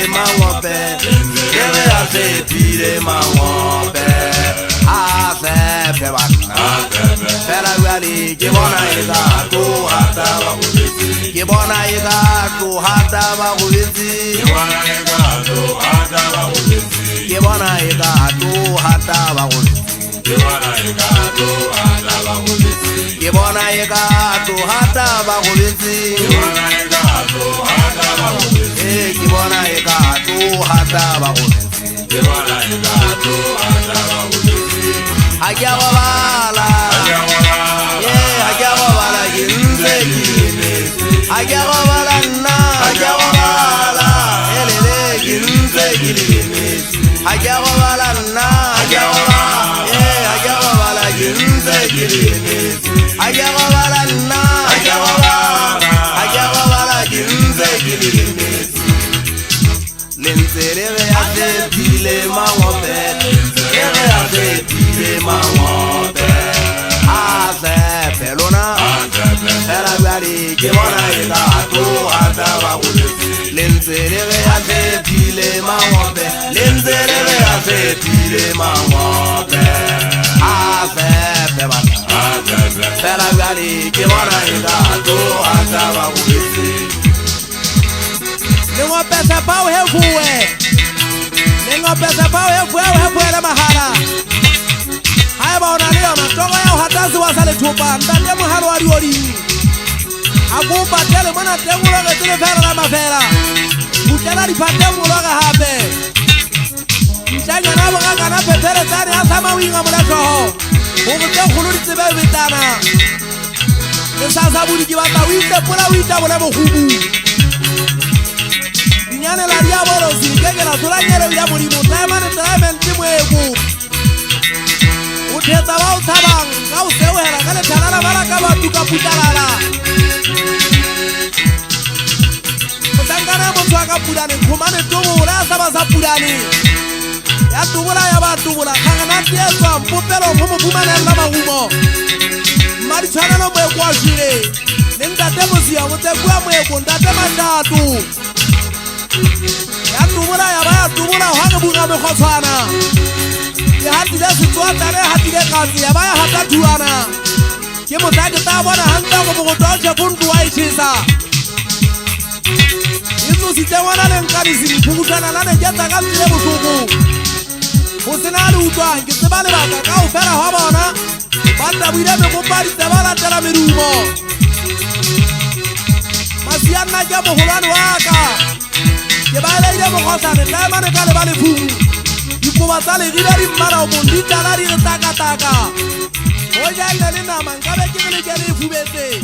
pile mangope ke re a se pile mangope a se pe bana fela wali ke bona ega to hata ba goletse ke bona ega to hata ba goletse ke bona ega to hata ba goletse ke bona ega to hata ba goletse ke bona ega to hata ba goletse ke bona ega to hata ba goletse ke bona ega to hata ba goletse ke bona ega to hata ba goletse ke bona ega to hata ba goletse ha ya bala ha ya bala ginze gine ha ya bala na ha ya bala elele ginze gine ha ya bala na ha ya bala ginze gine ha ya bala na ha ya bala ginze gine lenzere ya se pile mangope ere ya se pile mangope a se pelona era bari ke bona ida to ata ba goletse lenzere ya se pile mangope lenzere ya se pile mangope a se pe bana era bari ke bona ida to ata ba goletse Nengo pesa pau hefuwe Nengo pesa pau hefuwe na mahara Haya baona leo na tongo ya uhatazi wa sale tupa Ndande muharo wali wali Akumpa tele mana tengu loga tele fera na mafera Kutela ripate muloga hape Mchanya nabo kaka na petere tani asama winga mulachoho Mungute khuluri tibe vitana Nesasa buri kibata wite pula wita mule mkhubu Nyane la diabolo zikeke la sura nyere ya muri mutama ne tramenti mwegu Uteta wa utabang kau sewera kale tanala baraka batu kaputalala Kutangana mtu akapudani kumane tumu ulasa basapudani Ya tumula ya batubula kanganati yeswa mpupelo mpumu kumane lama humo Mari chana no mwegu wa shire Nindatemo siya mutegua mwegu ndatema tatu Ya tumura uhanga bunga mekhosana Ya hati le situata le hati le kazi ya baya hata tuana Ke mutake tabona hanta ko mugotoche buntu wa ishisa Isu sitewana le nkarisi mpugutana nane jata kazi le musuku Musinari utwa ngisibale baka ka ufera hobona Banda bwire mekumbari tebala tela mirumo Masiana jabo hulani waka Kebala ile mokosane lemane kale bale fumu Yukuba sale giberi mara omundi talari taka taka Oya ile nina mangabe kibili jeli fubese